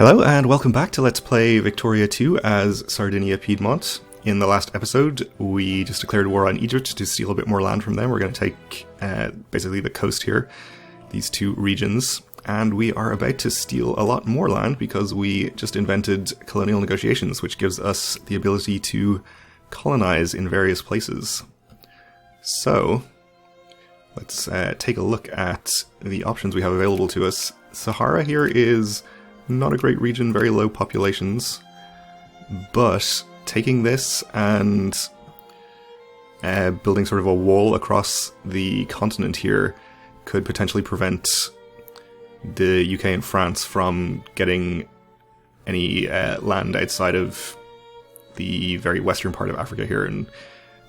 Hello and welcome back to Let's Play Victoria 2 as Sardinia-Piedmont. In the last episode, we just declared war on Egypt to steal a bit more land from them. We're going to take basically the coast here, these two regions, and we are about to steal a lot more land because we just invented colonial negotiations, which gives us the ability to colonize in various places. So, let's take a look at the options we have available to us. Sahara here is not a great region, very low populations, but taking this and building sort of a wall across the continent here could potentially prevent the UK and France from getting any land outside of the very western part of Africa here, and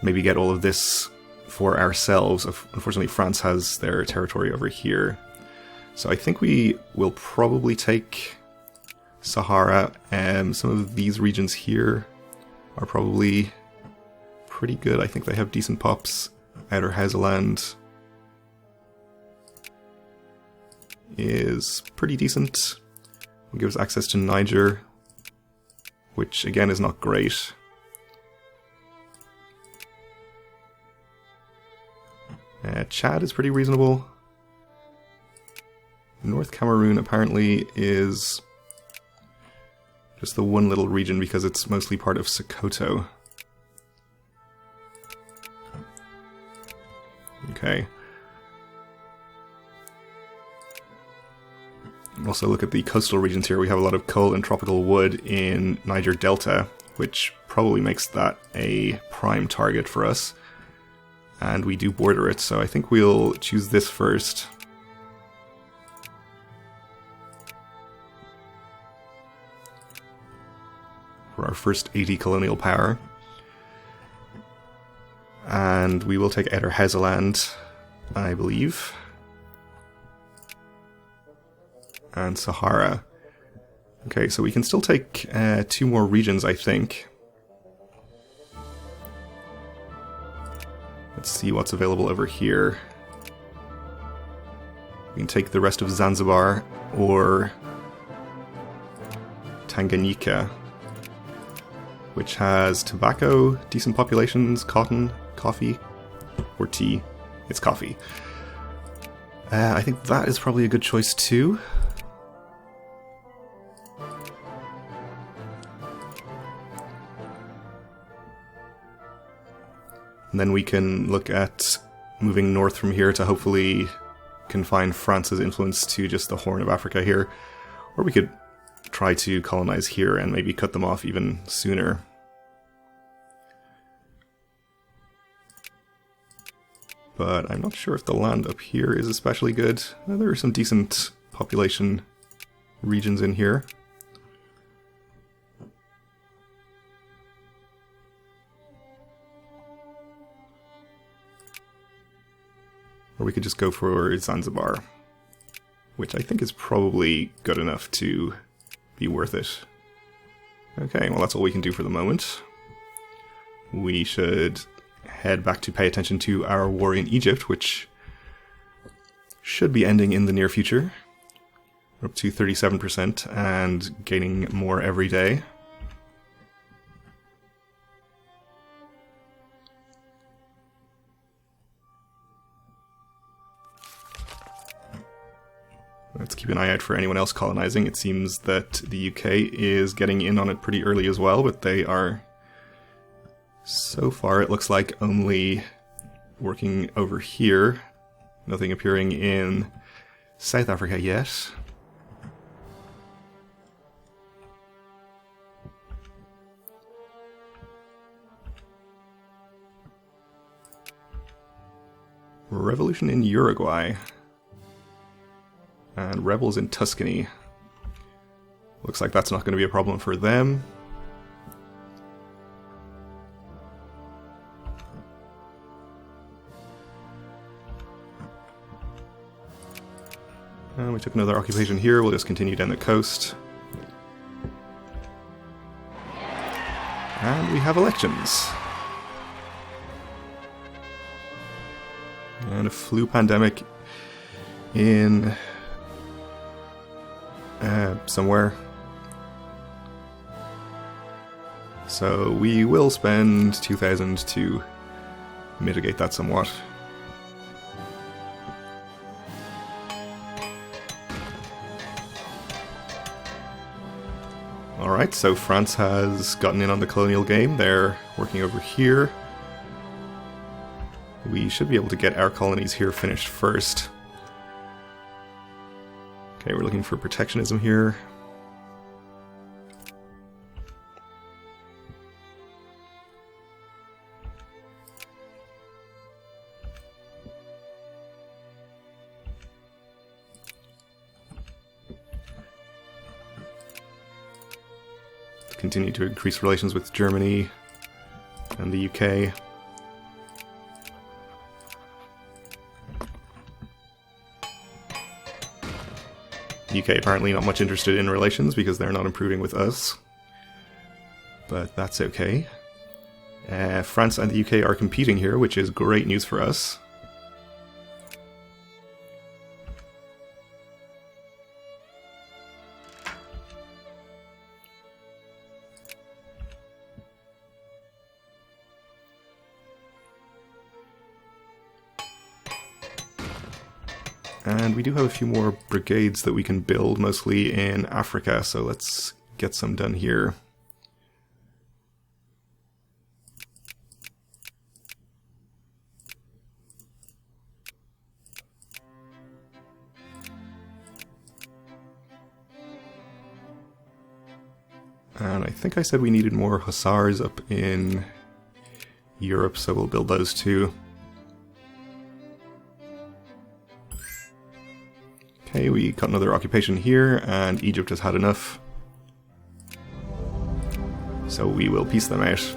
maybe get all of this for ourselves. Unfortunately, France has their territory over here. So I think we will probably take Sahara, and some of these regions here are probably pretty good. I think they have decent pops. Outer Hausaland is pretty decent. Will give us access to Niger, which again is not great. Chad is pretty reasonable. North Cameroon apparently is just the one little region because it's mostly part of Sokoto. Okay. Also look at the coastal regions here. We have a lot of coal and tropical wood in Niger Delta, which probably makes that a prime target for us. And we do border it, so I think we'll choose this first. For our first 80 colonial power. And we will take Outer Hausaland, I believe. And Sahara. Okay, so we can still take two more regions, I think. Let's see what's available over here. We can take the rest of Zanzibar or Tanganyika, which has tobacco, decent populations, cotton, coffee, or tea. It's coffee. I think that is probably a good choice too. And then we can look at moving north from here to hopefully confine France's influence to just the Horn of Africa here. Or we could try to colonize here and maybe cut them off even sooner. But I'm not sure if the land up here is especially good. There are some decent population regions in here. Or we could just go for Zanzibar, which I think is probably good enough to be worth it. Okay, well that's all we can do for the moment. We should head back to pay attention to our war in Egypt, which should be ending in the near future. We're up to 37% and gaining more every day. Let's keep an eye out for anyone else colonizing. It seems that the UK is getting in on it pretty early as well, but they are, so far it looks like, only working over here. Nothing appearing in South Africa yet. Revolution in Uruguay. And rebels in Tuscany. Looks like that's not going to be a problem for them. And we took another occupation here. We'll just continue down the coast. And we have elections. And a flu pandemic in somewhere. So we will spend 2,000 to mitigate that somewhat. Alright, so France has gotten in on the colonial game. They're working over here. We should be able to get our colonies here finished first. Okay, we're looking for protectionism here. Continue to increase relations with Germany and the UK. UK apparently not much interested in relations because they're not improving with us. But that's okay. France and the UK are competing here, which is great news for us. And we do have a few more brigades that we can build, mostly in Africa, so let's get some done here. And I think I said we needed more hussars up in Europe, so we'll build those too. Okay, we got another occupation here, and Egypt has had enough. So we will piece them out.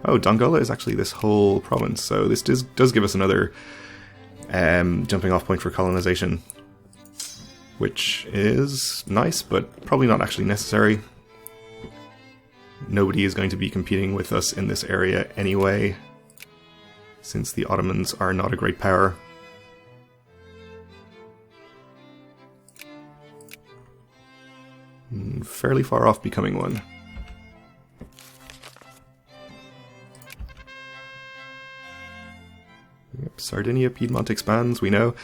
Oh, Dongola is actually this whole province, so this does give us another jumping off point for colonization. Which is nice, but probably not actually necessary. Nobody is going to be competing with us in this area anyway, since the Ottomans are not a great power. Fairly far off becoming one. Yep, Sardinia-Piedmont expands, we know.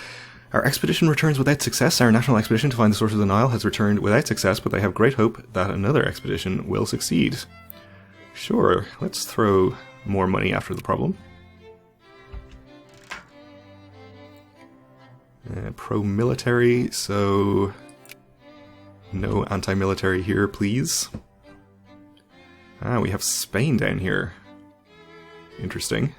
Our expedition returns without success. Our national expedition to find the source of the Nile has returned without success, but they have great hope that another expedition will succeed. Sure, let's throw more money after the problem. Pro-military, so no anti-military here, please. Ah, we have Spain down here. Interesting.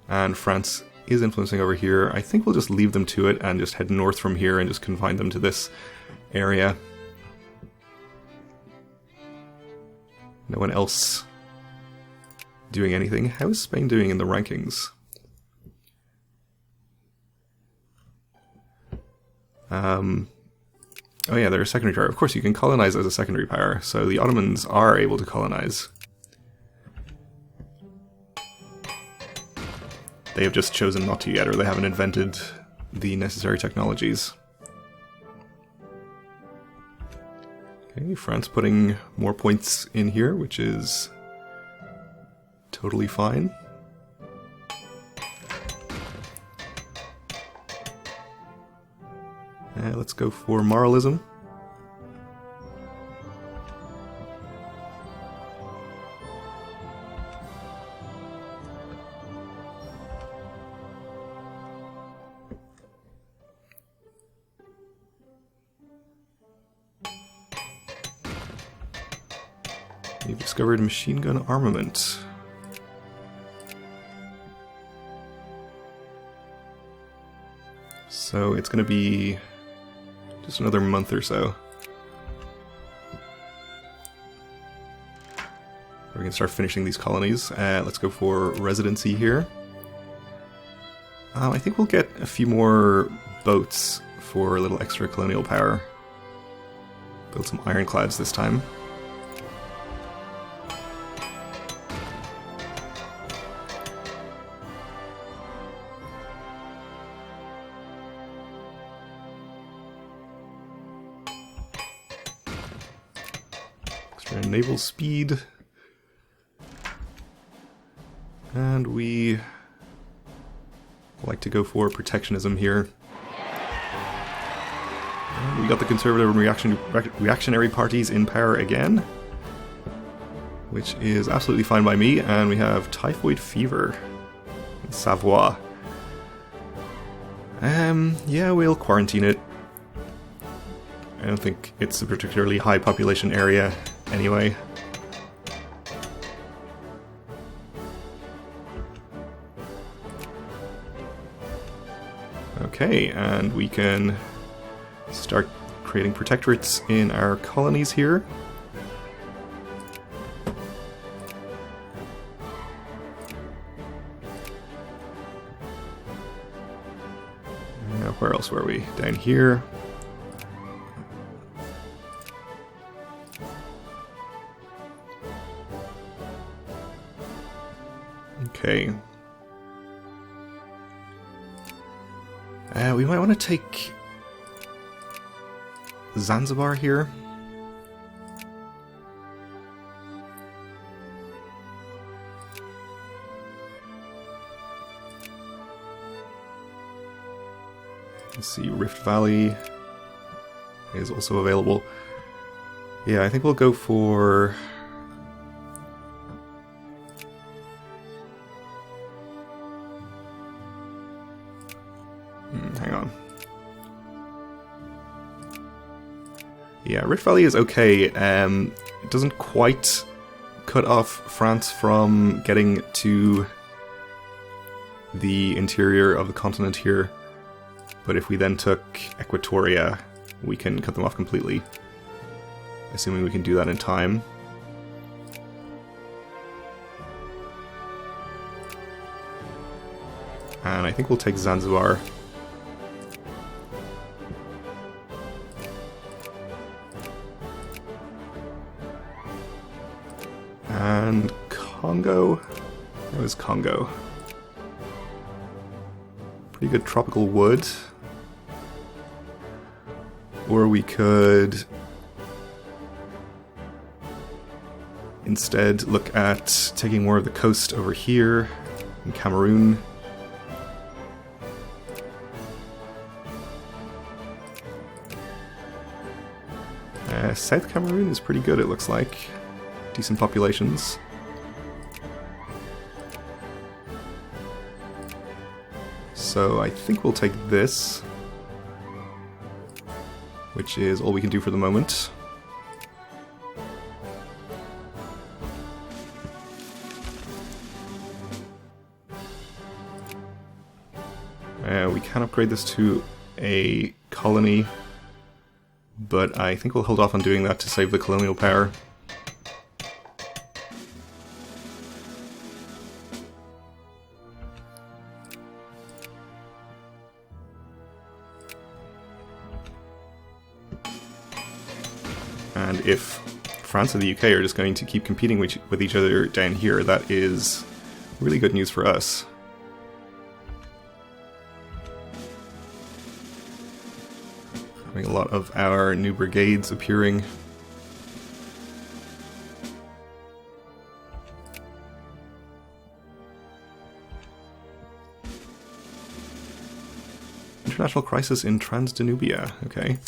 And France is influencing over here. I think we'll just leave them to it and just head north from here and just confine them to this area. No one else doing anything. How is Spain doing in the rankings? Oh yeah, they're a secondary power. Of course, you can colonize as a secondary power, so the Ottomans are able to colonize. They have just chosen not to yet, or they haven't invented the necessary technologies. Okay, France putting more points in here, which is totally fine. Let's go for moralism. You've discovered machine gun armament. So it's going to be just another month or so. We're going to start finishing these colonies. Let's go for residency here. I think we'll get a few more boats for a little extra colonial power. Build some ironclads this time. naval speed. And we like to go for protectionism here. And we got the conservative and reactionary parties in power again, which is absolutely fine by me. And we have typhoid fever in Savoie. Yeah, we'll quarantine it. I don't think it's a particularly high population area anyway. Okay, and we can start creating protectorates in our colonies here. Where else were we? Down here. Okay. We might want to take Zanzibar here. Let's see, Rift Valley is also available. Yeah, I think we'll go for... hang on. Yeah, Rift Valley is okay. It doesn't quite cut off France from getting to the interior of the continent here. But if we then took Equatoria, we can cut them off completely. Assuming we can do that in time. And I think we'll take Zanzibar. And Congo? Where was Congo? Pretty good tropical wood. Or we could instead look at taking more of the coast over here in Cameroon. South Cameroon is pretty good, it looks like. Decent populations. So I think we'll take this, which is all we can do for the moment. We can upgrade this to a colony, but I think we'll hold off on doing that to save the colonial power. And if France and the UK are just going to keep competing with each other down here, that is really good news for us. Having a lot of our new brigades appearing. International crisis in Transdanubia, okay.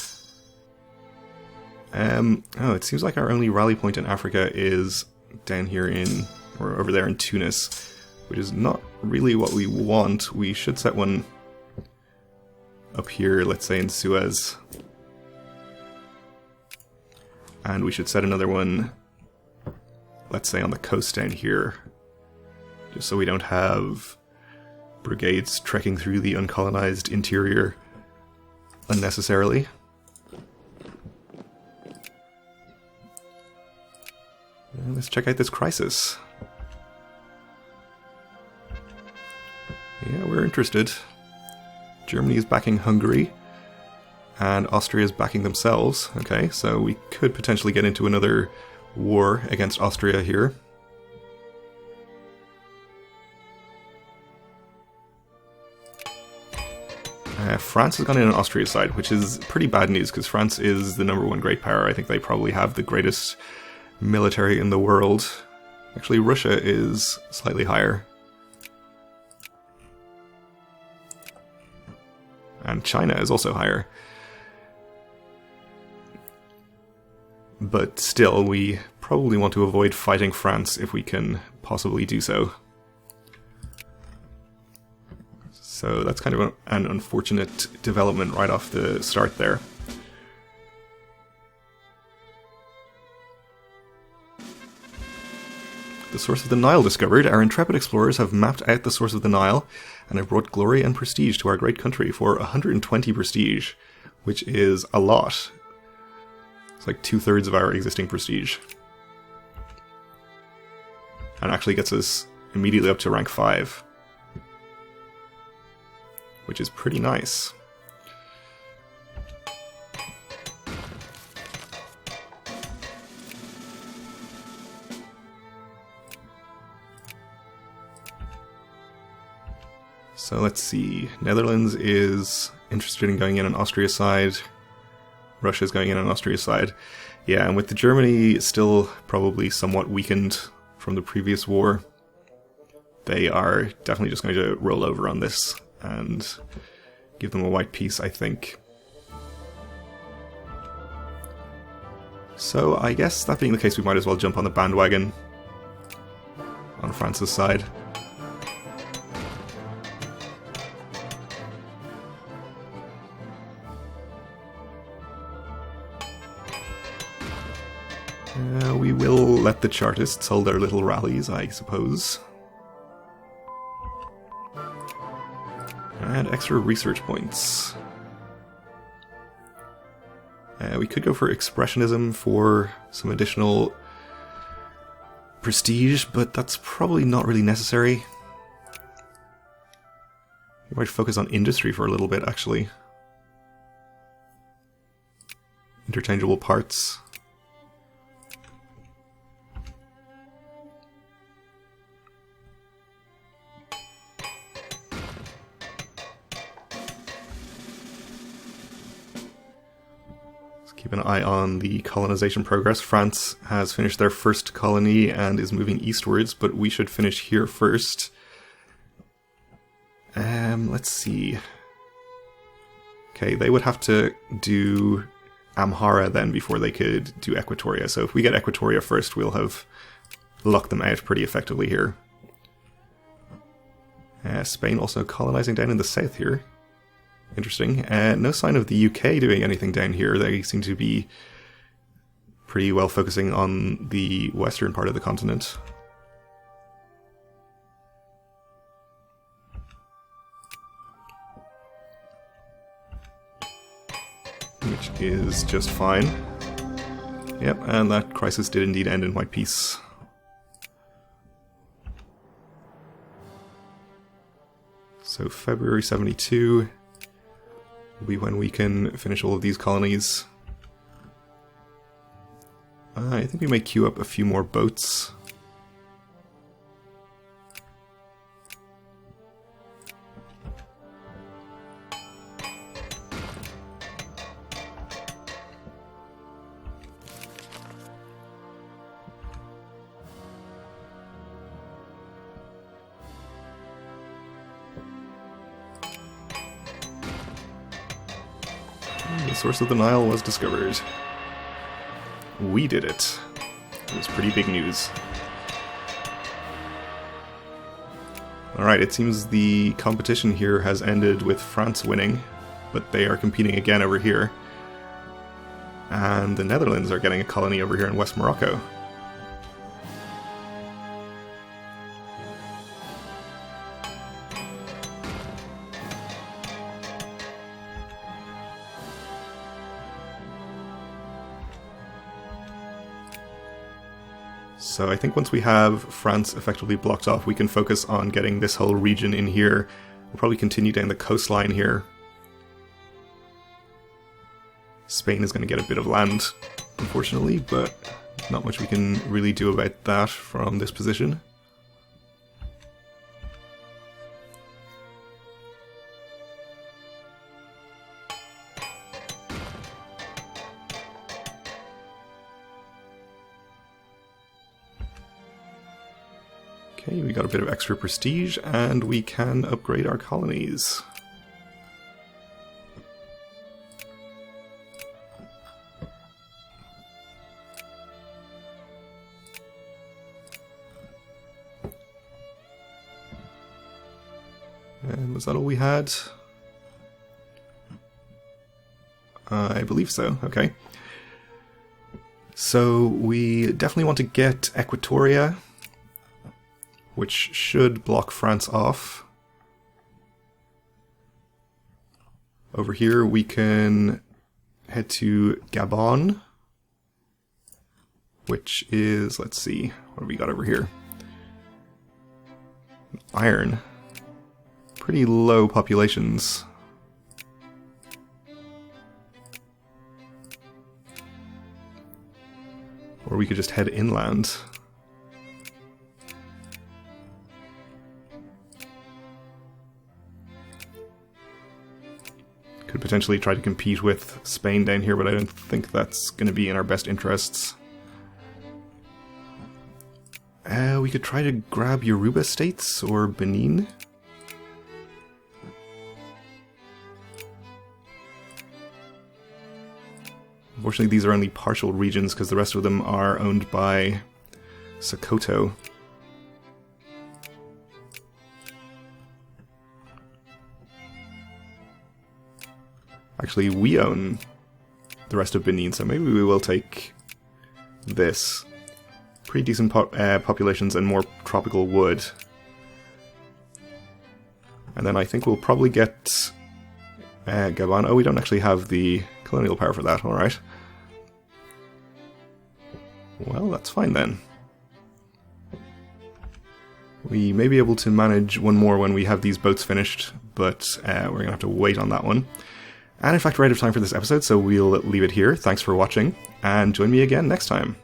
Oh, it seems like our only rally point in Africa is down here in, or over there in Tunis, which is not really what we want. We should set one up here, let's say in Suez. And we should set another one, let's say on the coast down here, just so we don't have brigades trekking through the uncolonized interior unnecessarily. Let's check out this crisis. Yeah, we're interested. Germany is backing Hungary, and Austria is backing themselves. Okay, so we could potentially get into another war against Austria here. France has gone in on Austria's side, which is pretty bad news, because France is the #1 great power. I think they probably have the greatest military in the world. Actually, Russia is slightly higher. And China is also higher. But still, we probably want to avoid fighting France if we can possibly do so. So that's kind of an unfortunate development right off the start there. The source of the Nile discovered. Our intrepid explorers have mapped out the source of the Nile and have brought glory and prestige to our great country for 120 prestige, which is a lot. It's like 2/3 of our existing prestige. And actually gets us immediately up to rank 5. Which is pretty nice. So let's see. Netherlands is interested in going in on Austria's side. Russia's going in on Austria's side. Yeah, and with the Germany still probably somewhat weakened from the previous war, they are definitely just going to roll over on this and give them a white peace, I think. So I guess that being the case, we might as well jump on the bandwagon on France's side. We will let the Chartists hold their little rallies, I suppose. And extra research points. We could go for Expressionism for some additional prestige, but that's probably not really necessary. We might focus on industry for a little bit, actually. Interchangeable parts. Keep an eye on the colonization progress. France has finished their first colony and is moving eastwards, but we should finish here first. Let's see. Okay, they would have to do Amhara then before they could do Equatoria. So if we get Equatoria first, we'll have locked them out pretty effectively here. Spain also colonizing down in the south here. Interesting. No sign of the UK doing anything down here. They seem to be pretty well focusing on the western part of the continent. Which is just fine. Yep, and that crisis did indeed end in white peace. So February 72 will be when we can finish all of these colonies. I think we may queue up a few more boats. The source of the Nile was discovered. We did it. It was pretty big news. Alright, it seems the competition here has ended with France winning, but they are competing again over here. And the Netherlands are getting a colony over here in West Morocco. So I think once we have France effectively blocked off, we can focus on getting this whole region in here. We'll probably continue down the coastline here. Spain is going to get a bit of land, unfortunately, but not much we can really do about that from this position. Okay, we got a bit of extra prestige, and we can upgrade our colonies. And was that all we had? I believe so, okay. So we definitely want to get Equatoria, which should block France off. Over here we can head to Gabon, which is, let's see, what have we got over here? Iron. Pretty low populations. Or we could just head inland. Could potentially try to compete with Spain down here, but I don't think that's going to be in our best interests. We could try to grab Yoruba states or Benin. Unfortunately, these are only partial regions because the rest of them are owned by Sokoto. Actually, we own the rest of Benin, so maybe we will take this. Pretty decent populations and more tropical wood. And then I think we'll probably get Gabon. Oh, we don't actually have the colonial power for that, alright. Well, that's fine then. We may be able to manage one more when we have these boats finished, but we're going to have to wait on that one. And in fact, we're out of time for this episode, so we'll leave it here. Thanks for watching, and join me again next time.